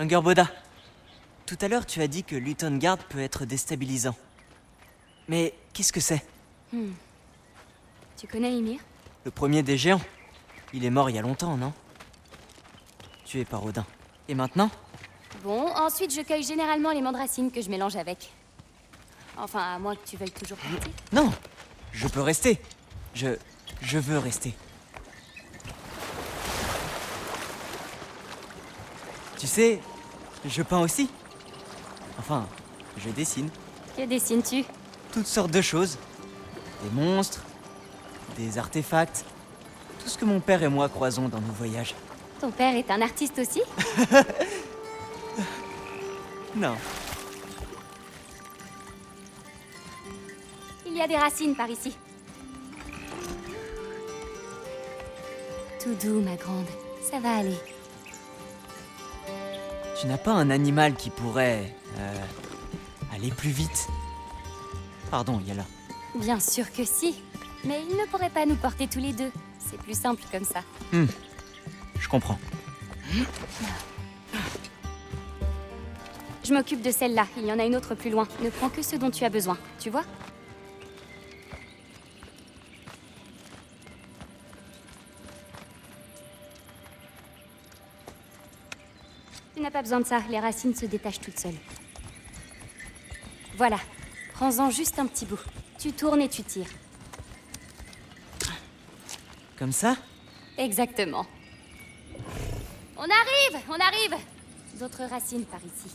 Angerboda, tout à l'heure tu as dit que Luton Guard peut être déstabilisant. Mais qu'est-ce que c'est? Tu connais Ymir? Le premier des géants. Il est mort il y a longtemps, non? Tué par Odin. Et maintenant? Bon, ensuite je cueille généralement les mandracines que je mélange avec. Enfin, à moins que tu veuilles toujours partir. Non! Je peux rester. Je veux rester. Tu sais, je peins aussi. Enfin, je dessine. Que dessines-tu? Toutes sortes de choses. Des monstres, des artefacts. Tout ce que mon père et moi croisons dans nos voyages. Ton père est un artiste aussi? Non. Il y a des racines par ici. Tout doux, ma grande. Ça va aller. Tu n'as pas un animal qui pourrait... aller plus vite? Pardon, Yala. Bien sûr que si. Mais il ne pourrait pas nous porter tous les deux. C'est plus simple comme ça. Je comprends. Je m'occupe de celle-là. Il y en a une autre plus loin. Ne prends que ce dont tu as besoin. Tu vois? Tu n'as pas besoin de ça. Les racines se détachent toutes seules. Voilà. Prends-en juste un petit bout. Tu tournes et tu tires. Comme ça? Exactement. On arrive! On arrive! D'autres racines par ici.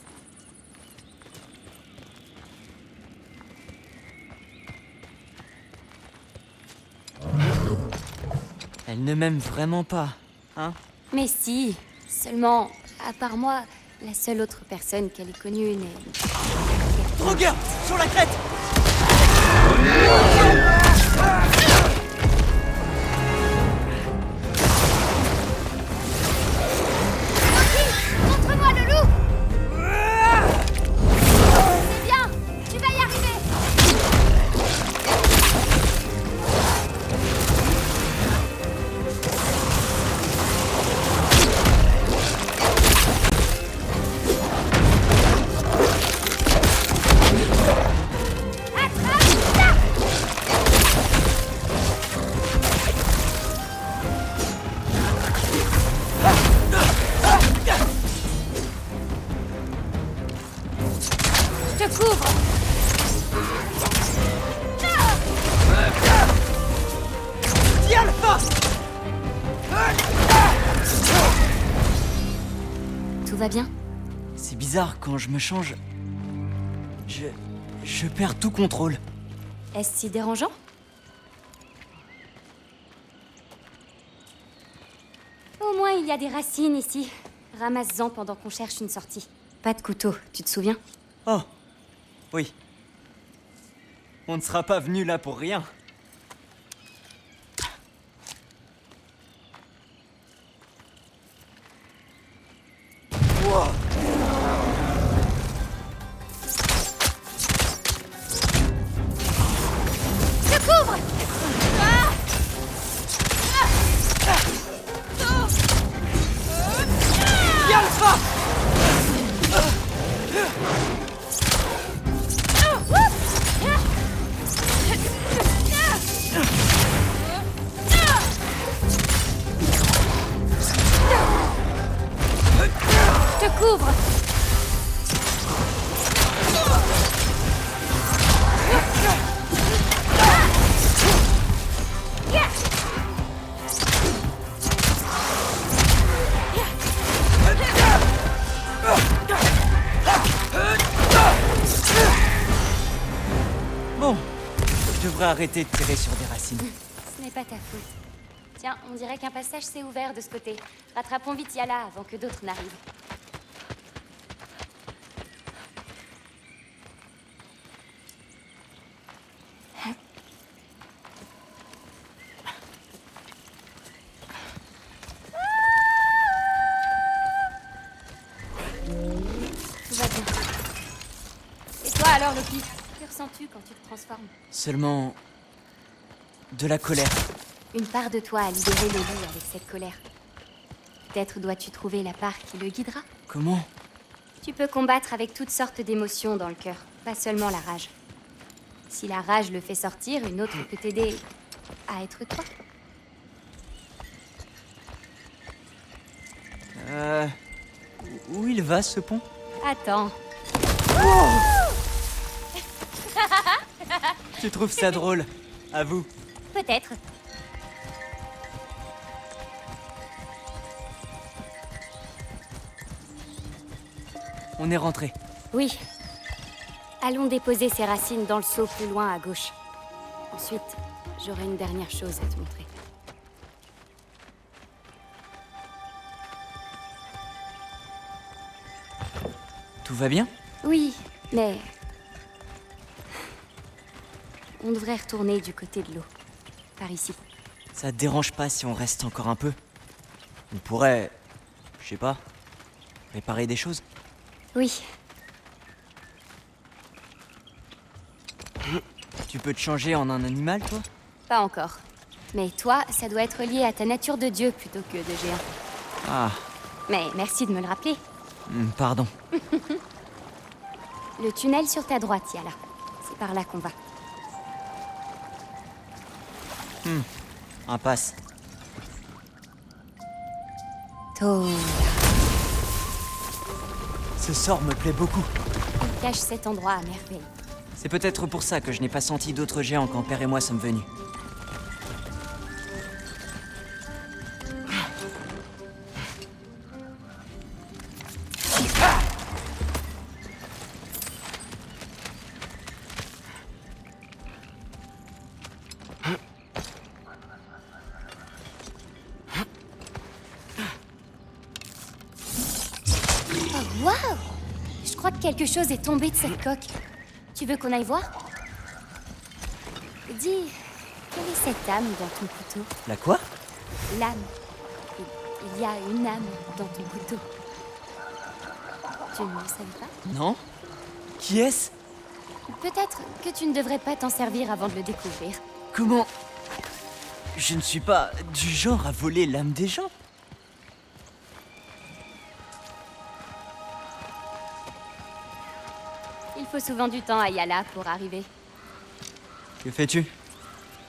Elle ne m'aime vraiment pas, hein? Mais si. Seulement, à part moi, la seule autre personne qu'elle ait connue n'est... Drogueur! Sur la crête! Montre-moi le loup! C'est bien! Tu vas y arriver! Attrape ça! Je te couvre! Alpha! Tout va bien? C'est bizarre, quand je me change... Je perds tout contrôle. Est-ce si dérangeant? Au moins, il y a des racines ici. Ramasse-en pendant qu'on cherche une sortie. Pas de couteau, tu te souviens? Oh, oui. On ne sera pas venu là pour rien. Wow. Je couvre! Alpha! Je te couvre! Bon, je devrais arrêter de tirer sur des racines. Ce n'est pas ta faute. Tiens, on dirait qu'un passage s'est ouvert de ce côté. Rattrapons vite Yala avant que d'autres n'arrivent. Tout va bien. Et toi alors, Loki? Que ressens-tu quand tu te transformes? Seulement... de la colère. Une part de toi a libéré le loup avec cette colère. Peut-être dois-tu trouver la part qui le guidera? Comment? Tu peux combattre avec toutes sortes d'émotions dans le cœur, pas seulement la rage. Si la rage le fait sortir, une autre peut t'aider à être toi. Où il va, ce pont? Attends. Tu trouves ça drôle? À vous. Peut-être. On est rentré. Oui. Allons déposer ces racines dans le seau plus loin à gauche. Ensuite, j'aurai une dernière chose à te montrer. Tout va bien? Oui, mais... on devrait retourner du côté de l'eau. Par ici. Ça te dérange pas si on reste encore un peu? On pourrait... je sais pas... réparer des choses? Oui. Tu peux te changer en un animal, toi? Pas encore. Mais toi, ça doit être lié à ta nature de dieu plutôt que de géant. Ah, Mais merci de me le rappeler. pardon. Le tunnel sur ta droite, Yala. C'est par là qu'on va. Impasse. Tola. Ce sort me plaît beaucoup. Il cache cet endroit à merveille. C'est peut-être pour ça que je n'ai pas senti d'autres géants quand Père et moi sommes venus. Waouh! Je crois que quelque chose est tombé de cette coque. Tu veux qu'on aille voir? Dis, quelle est cette âme dans ton couteau? La quoi? L'âme. Il y a une âme dans ton couteau. Tu ne le savais pas? Non? Qui est-ce? Peut-être que tu ne devrais pas t'en servir avant de le découvrir. Comment? Je ne suis pas du genre à voler l'âme des gens. Il faut souvent du temps à Yala pour arriver. Que fais-tu?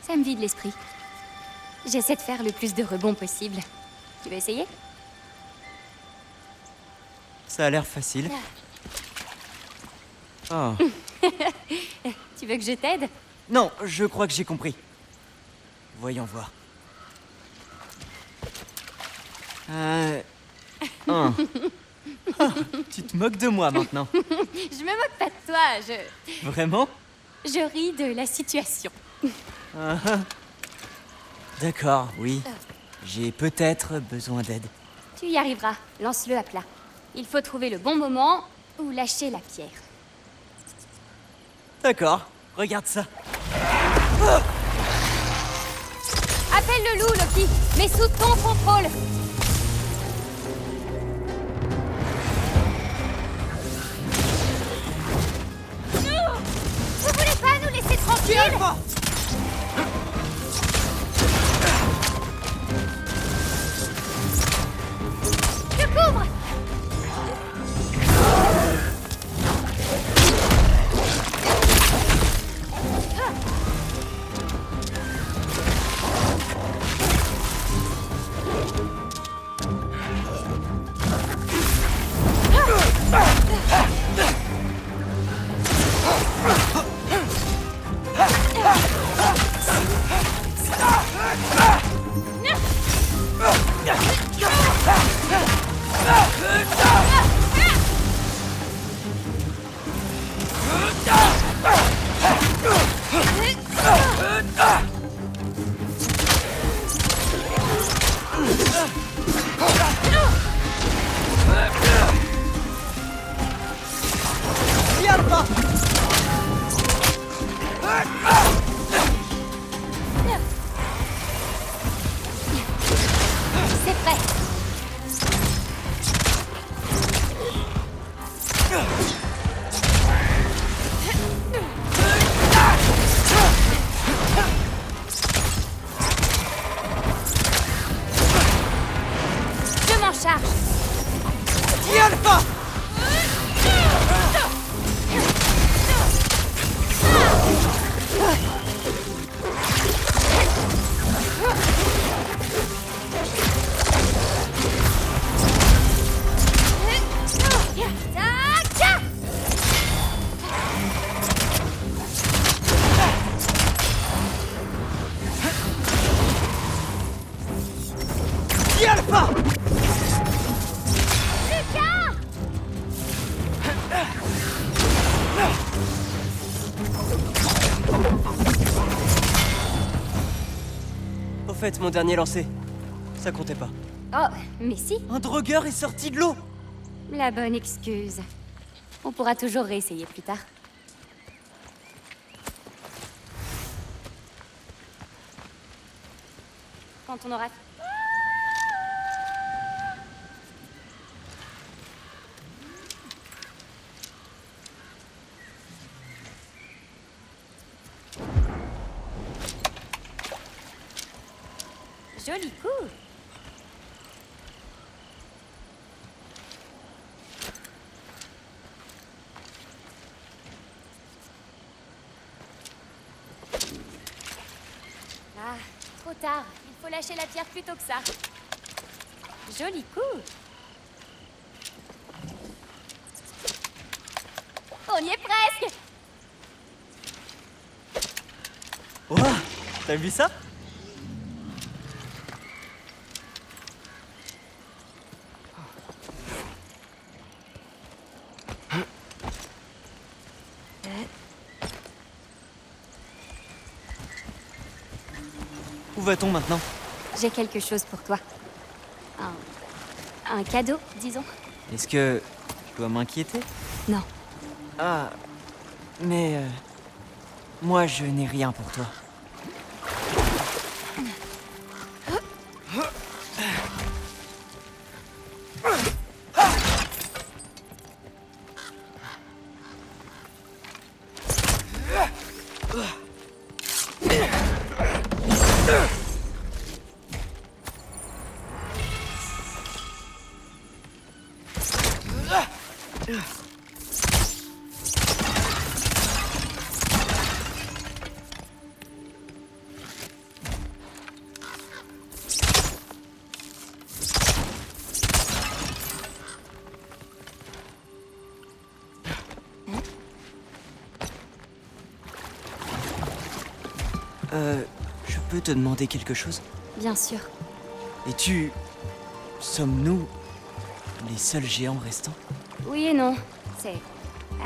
Ça me vide l'esprit. J'essaie de faire le plus de rebonds possible. Tu veux essayer? Ça a l'air facile. Oh. Tu veux que je t'aide? Non, je crois que j'ai compris. Voyons voir. Ah, tu te moques de moi maintenant. Je me moque pas de toi, Vraiment? je ris de la situation. D'accord, oui. J'ai peut-être besoin d'aide. Tu y arriveras, lance-le à plat. Il faut trouver le bon moment ou lâcher la pierre. D'accord, regarde ça. Appelle le loup, Loki, mais sous ton contrôle. Vous voulez pas nous laisser tranquilles? Je couvre. C'est prêt. Je m'en charge. Alpha! fait, mon dernier lancer, ça comptait pas. Oh, mais si, Un drogueur est sorti de l'eau! la bonne excuse. On pourra toujours réessayer plus tard. Quand on aura... Joli coup! Ah, trop tard. Il faut lâcher la pierre plus tôt que ça. Joli coup! On y est presque! Ouah! T'as vu ça? Où va-t-on maintenant? J'ai quelque chose pour toi. Un cadeau, disons. Est-ce que je dois m'inquiéter? Non. Ah, mais moi je n'ai rien pour toi. Je peux te demander quelque chose? Bien sûr. Es-tu... Sommes-nous les seuls géants restants? Oui et non. C'est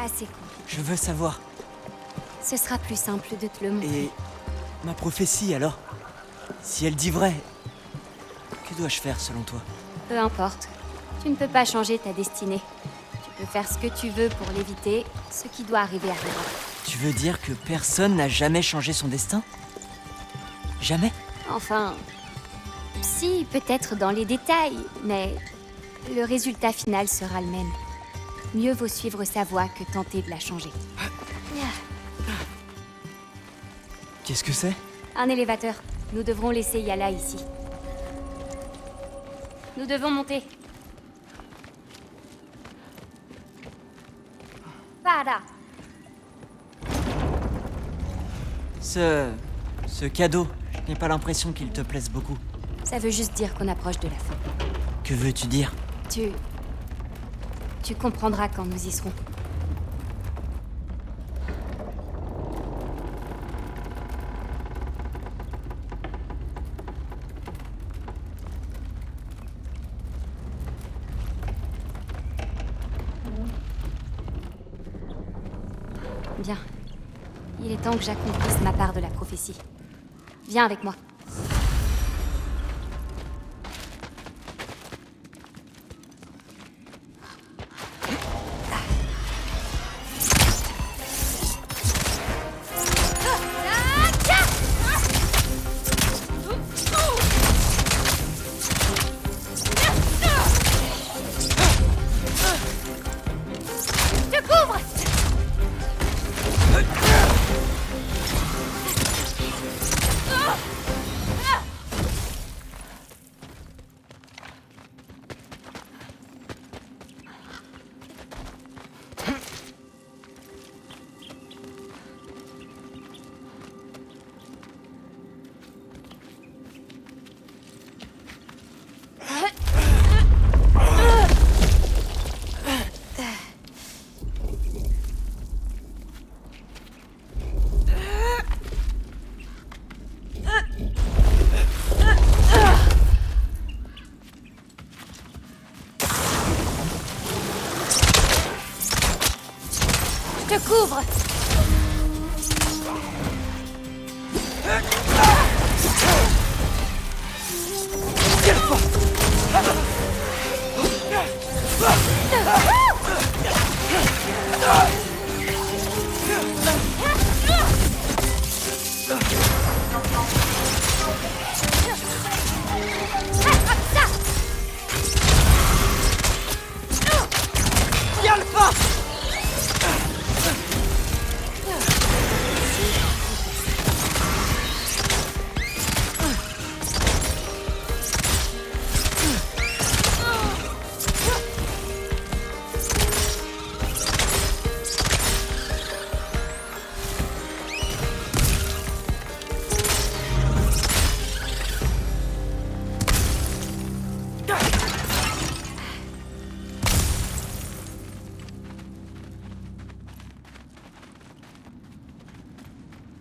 assez cool. Je veux savoir. Ce sera plus simple de te le montrer. Et ma prophétie alors? Si elle dit vrai, que dois-je faire selon toi? Peu importe. Tu ne peux pas changer ta destinée. Tu peux faire ce que tu veux pour l'éviter. Ce qui doit arriver arrivera. Tu veux dire que personne n'a jamais changé son destin? Jamais? Enfin... Si, peut-être dans les détails, mais... le résultat final sera le même. Mieux vaut suivre sa voie que tenter de la changer. Qu'est-ce que c'est? Un élévateur. Nous devrons laisser Yala ici. Nous devons monter. Pada. Ce cadeau, je n'ai pas l'impression qu'il te plaise beaucoup. Ça veut juste dire qu'on approche de la fin. Que veux-tu dire? Tu comprendras quand nous y serons. Bien. Il est temps que j'accomplisse ma part de la prophétie. Viens avec moi. Je couvre!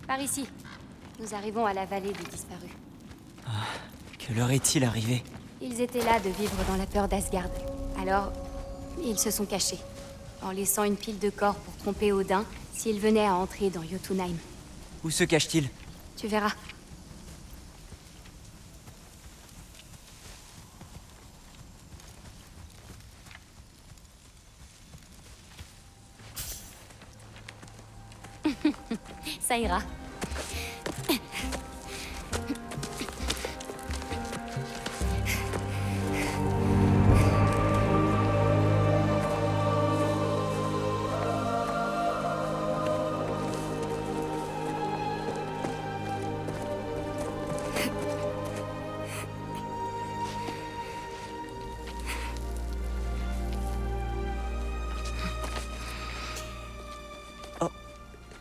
Par ici. Nous arrivons à la vallée des disparus. Que leur est-il arrivé? Ils étaient là de vivre dans la peur d'Asgard. Alors, ils se sont cachés, en laissant une pile de corps pour tromper Odin s'il venait à entrer dans Jotunheim. Où se cache-t-il? Tu verras. Ça ira.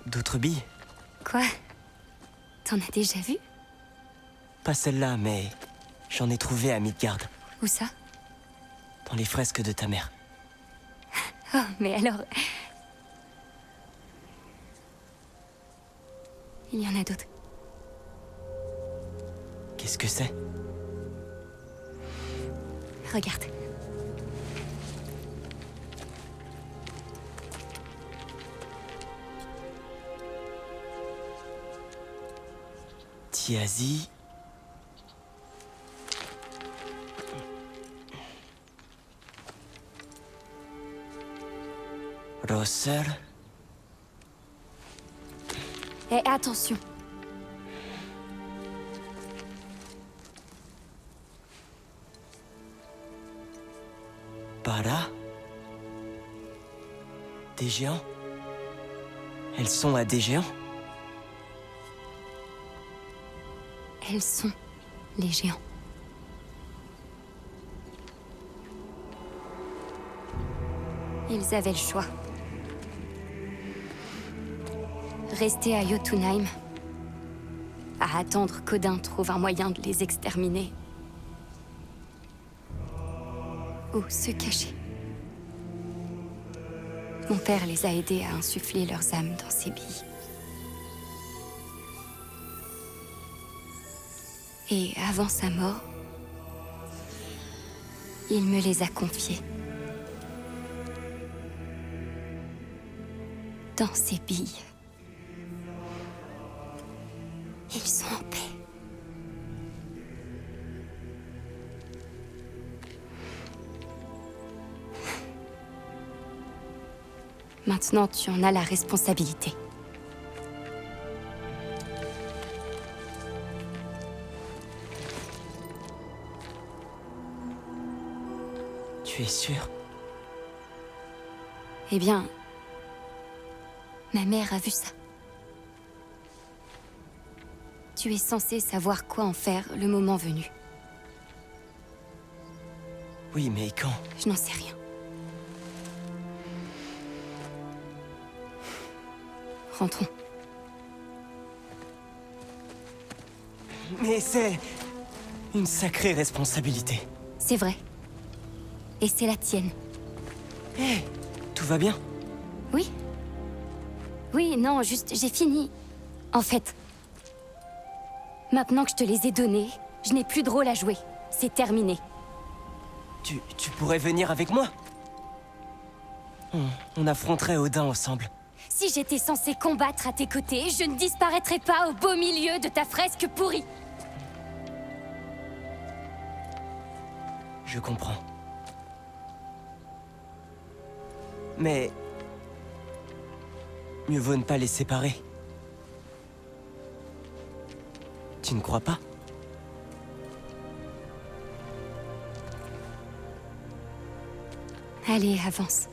D'autres billes? Quoi? T'en as déjà vu? Pas celle-là, mais j'en ai trouvé à Midgard, Où ça? dans les fresques de ta mère. Oh, mais alors... Il y en a d'autres. Qu'est-ce que c'est? Regarde. Thiazi. Russell. Et attention. Bara. Des géants? Elles sont à des géants? Elles sont les géants. Ils avaient le choix. Rester à Jotunheim, à attendre qu'Odin trouve un moyen de les exterminer. Ou se cacher. Mon père les a aidés à insuffler leurs âmes dans ses billes. Et avant sa mort, il me les a confiés. Dans ses billes. Ils sont en paix. Maintenant, tu en as la responsabilité. Tu es sûr? Eh bien, ma mère a vu ça. Tu es censé savoir quoi en faire le moment venu. Oui, mais quand? Je n'en sais rien. Rentrons. Mais c'est une sacrée responsabilité. C'est vrai. Et c'est la tienne. Hé, tout va bien? Oui. Oui, non, juste, j'ai fini. En fait, maintenant que je te les ai donnés, je n'ai plus de rôle à jouer. C'est terminé. Tu pourrais venir avec moi? On affronterait Odin ensemble. Si j'étais censée combattre à tes côtés, je ne disparaîtrais pas au beau milieu de ta fresque pourrie. Je comprends. Mais... mieux vaut ne pas les séparer. Tu ne crois pas? Allez, avance.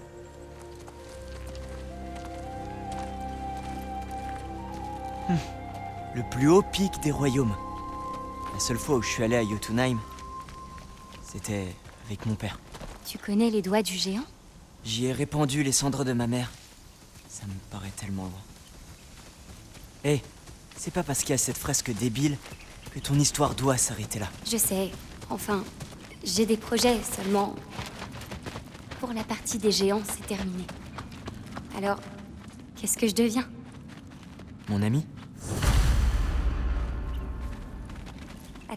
Le plus haut pic des royaumes. La seule fois où je suis allé à Jotunheim, c'était avec mon père. Tu connais les doigts du géant? J'y ai répandu les cendres de ma mère. Ça me paraît tellement loin. Hé, c'est pas parce qu'il y a cette fresque débile que ton histoire doit s'arrêter là. Je sais. Enfin, j'ai des projets seulement. Pour la partie des géants, c'est terminé. Alors, qu'est-ce que je deviens? Mon ami?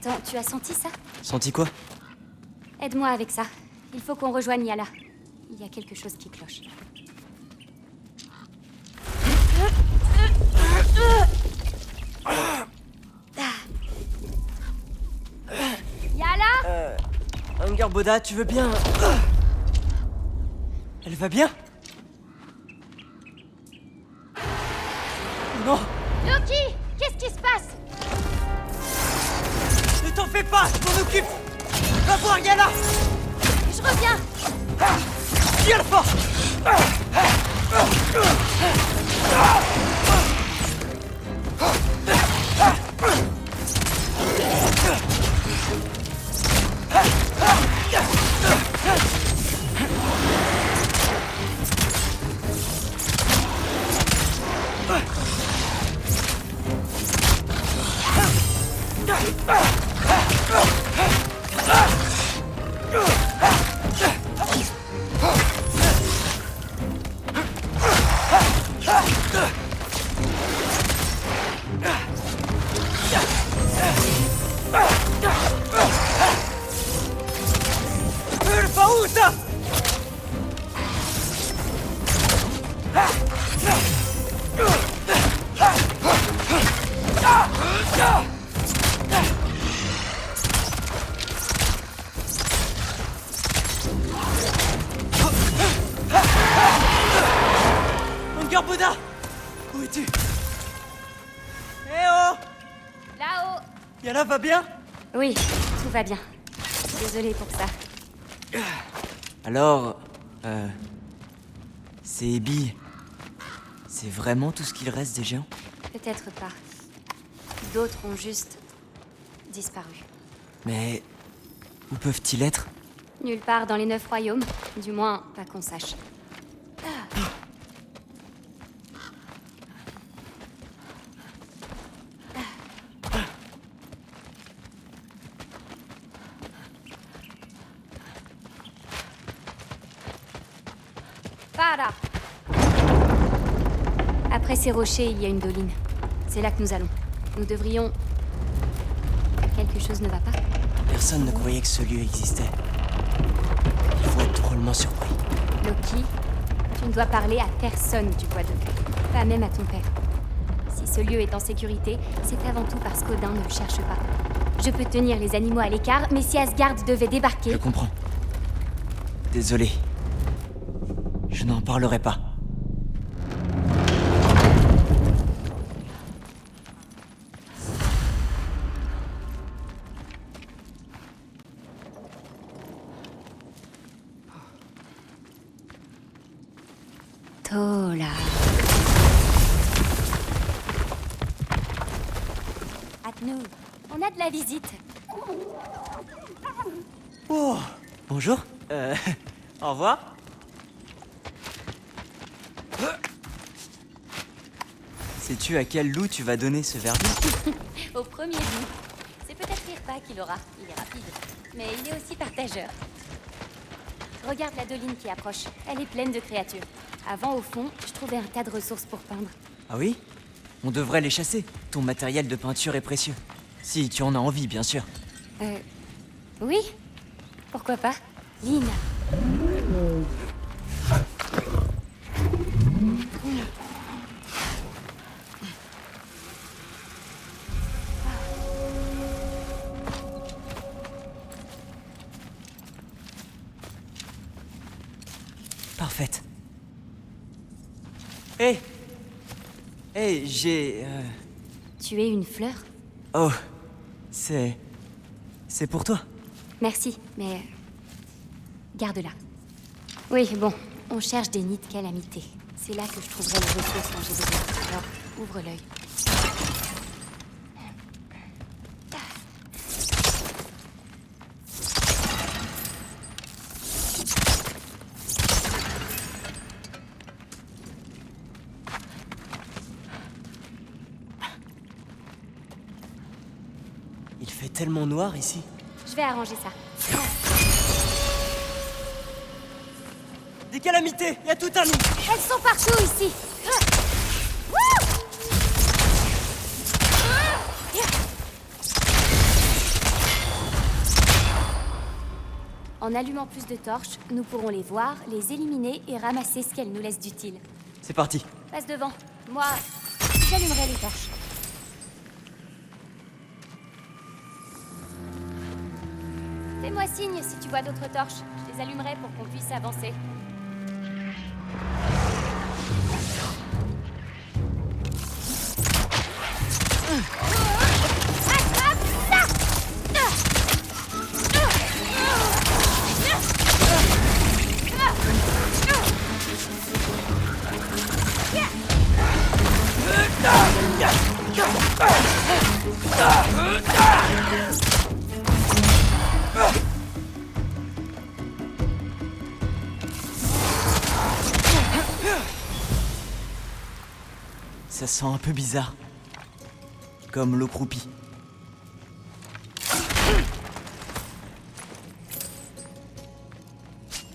Attends, tu as senti ça? Senti quoi? Aide-moi avec ça. Il faut qu'on rejoigne Yala. Il y a quelque chose qui cloche. Yala? Angerboda, tu veux bien... Elle va bien? Non! Loki! Qu'est-ce qui se passe? Ne t'en fais pas, je m'en occupe! Va voir Yala! Je reviens! Tiens fort! Ulfausa! Angerboda! Où es-tu? Eh oh! Là-haut! Yala va bien? Oui, tout va bien. Désolée pour ça. Alors, c'est Abby. C'est vraiment tout ce qu'il reste des géants? Peut-être pas. D'autres ont juste disparu. Mais où peuvent-ils être? Nulle part dans les 9 royaumes. Du moins, pas qu'on sache. Para! Après ces rochers, il y a une doline. C'est là que nous allons. Nous devrions... Quelque chose ne va pas? Personne ne croyait que ce lieu existait. Il faut être drôlement surpris. Loki, tu ne dois parler à personne du bois de Gueux. Pas même à ton père. Si ce lieu est en sécurité, c'est avant tout parce qu'Odin ne le cherche pas. Je peux tenir les animaux à l'écart, mais si Asgard devait débarquer... Je comprends. Désolé. Je n'en parlerai pas. Tola. Atnou, on a de la visite. Oh! Bonjour. Au revoir. Sais-tu à quel loup tu vas donner ce verbe? Au premier bout. C'est peut-être Irpa qui l'aura. Il est rapide. Mais il est aussi partageur. Regarde la doline qui approche. Elle est pleine de créatures. Avant, au fond, je trouvais un tas de ressources pour peindre. Ah oui? On devrait les chasser. Ton matériel de peinture est précieux. Si tu en as envie, bien sûr. Oui? Pourquoi pas? Lynn. Parfaite. Hé! Hé, j'ai... Tu es une fleur? Oh, c'est pour toi. Merci, mais... garde-la. Oui, bon, on cherche des nids de calamité. C'est là que je trouverai les ressources dont j'ai besoin. Alors, ouvre l'œil. Il fait tellement noir ici. Je vais arranger ça. Des calamités! Il y a tout un loup! Elles sont partout ici. En allumant plus de torches, nous pourrons les voir, les éliminer et ramasser ce qu'elles nous laissent d'utile. C'est parti. Passe devant. Moi, j'allumerai les torches. Fais-moi signe si tu vois d'autres torches. Je les allumerai pour qu'on puisse avancer. Attrape ça! Ça sent un peu bizarre. Comme l'eau croupie.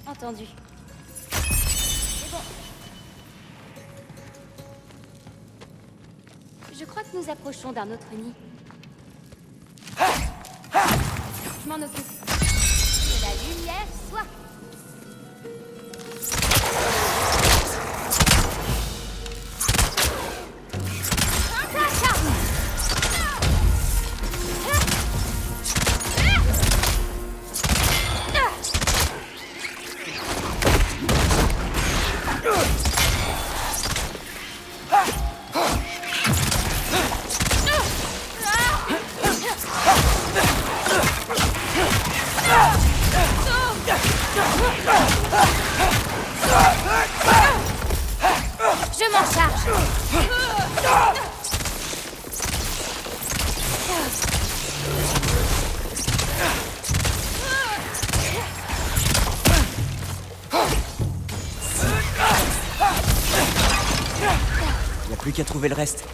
Entendu. C'est bon. Je crois que nous approchons d'un autre nid. Je m'en occupe. Que la lumière soit. Je m'en charge. Y a plus qu'à trouver le reste.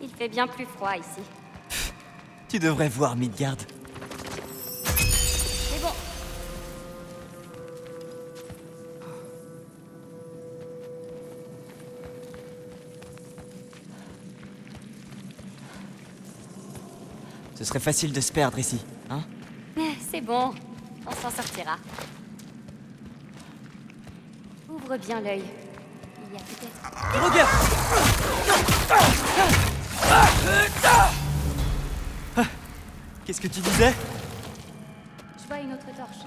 Il fait bien plus froid ici. Tu devrais voir Midgard. C'est bon. Ce serait facile de se perdre ici, hein? C'est bon. On s'en sortira. Ouvre bien l'œil. Il y a peut-être... Regarde! Qu'est-ce que tu disais? Je vois une autre torche.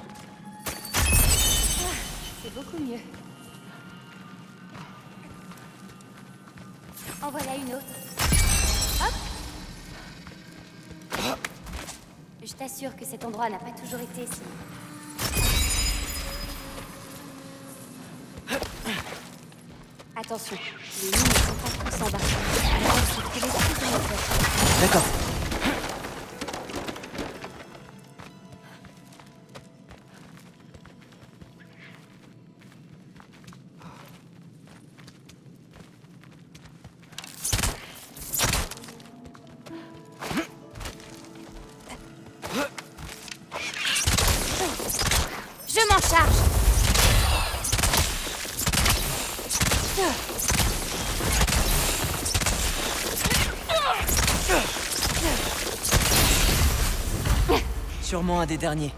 C'est beaucoup mieux. En voilà une autre. Hop! Je t'assure que cet endroit n'a pas toujours été si... Attention, les mines ne sont pas tous en bas. Alors, il faut trouver plus de notre... D'accord. Je m'en charge! Sûrement un des derniers.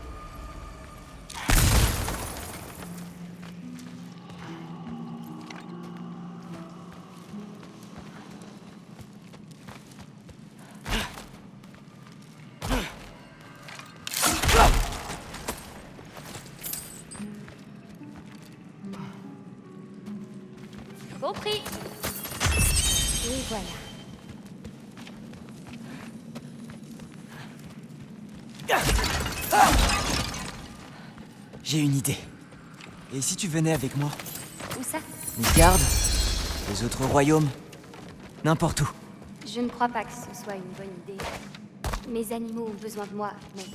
Compris. Et voilà. J'ai une idée. Et si tu venais avec moi? Où ça? Midgard? Les autres royaumes? N'importe où. Je ne crois pas que ce soit une bonne idée. Mes animaux ont besoin de moi, mais...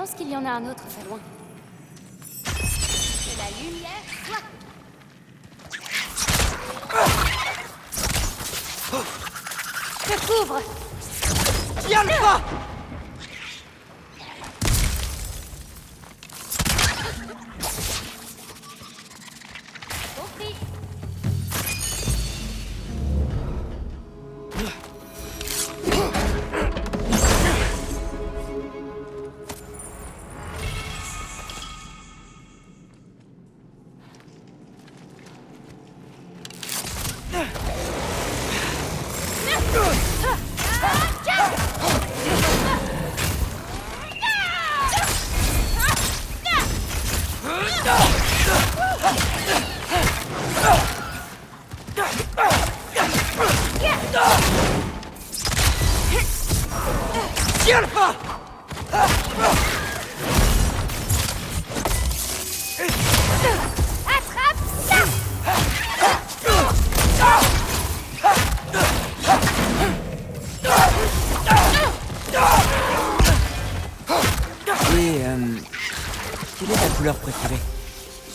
pense qu'il y en a un autre pas loin. Que la lumière soit... Je couvre! Tiens le pas! Compris. Tiens le pas! Attrape ça! Et, quelle est ta couleur préférée?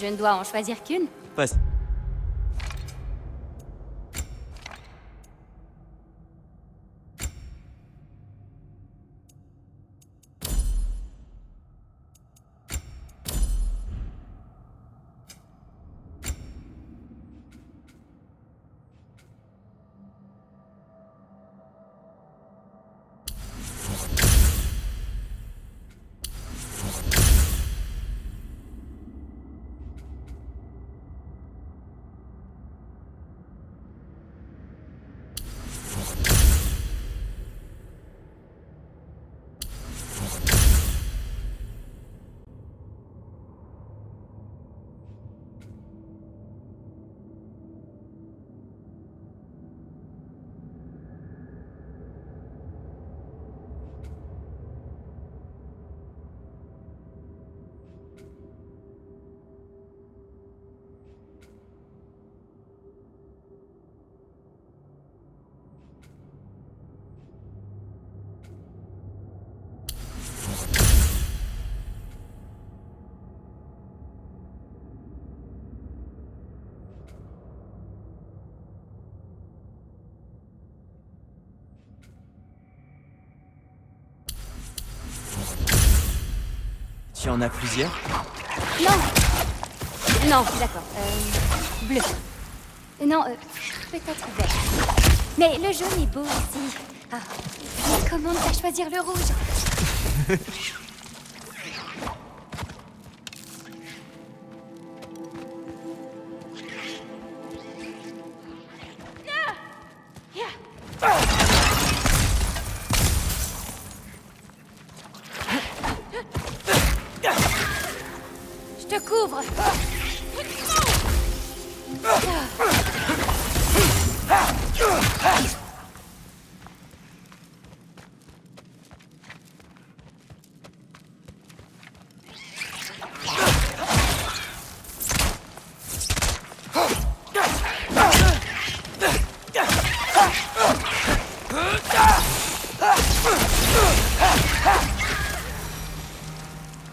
Je ne dois en choisir qu'une. Passe. Tu en as plusieurs? Non! Non, d'accord. Bleu. Non, peut-être vert. Mais le jaune est beau aussi. Ah, comment ne pas choisir le rouge? Je te couvre!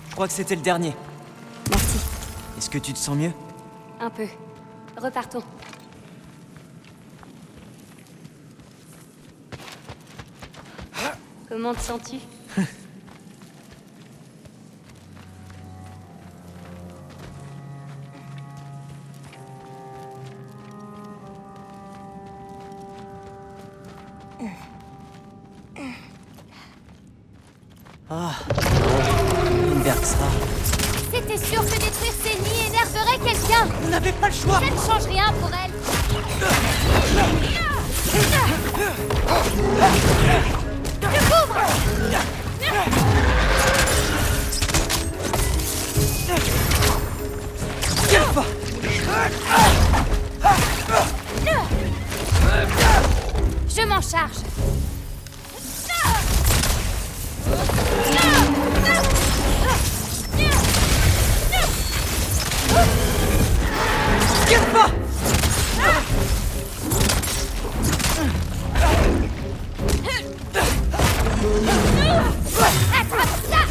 Je crois que c'était le dernier. Merci. Est-ce que tu te sens mieux? Un peu. Repartons. Comment te sens-tu? Ah, Inbergsra. C'était sûr que détruire ces nids énerverait quelqu'un! On n'avait pas le choix! Ça ne change rien pour elle! Je couvre! Tiens pas! Je m'en charge! Tiens pas! Attrape ça!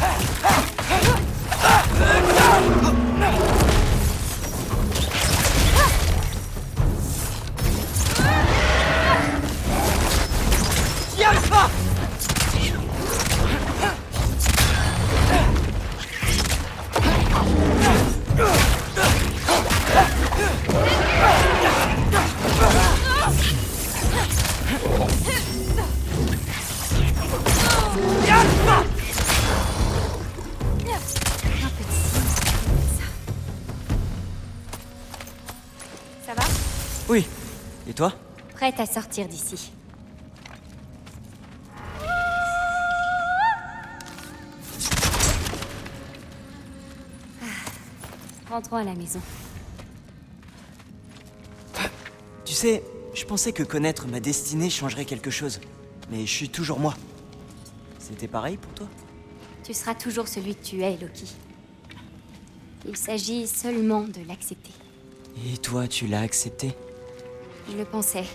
Oui. Et toi? Prête à sortir d'ici. Rentrons à la maison. Tu sais, je pensais que connaître ma destinée changerait quelque chose. Mais je suis toujours moi. C'était pareil pour toi? Tu seras toujours celui que tu es, Loki. Il s'agit seulement de l'accepter. Et toi, tu l'as accepté? Je le pensais.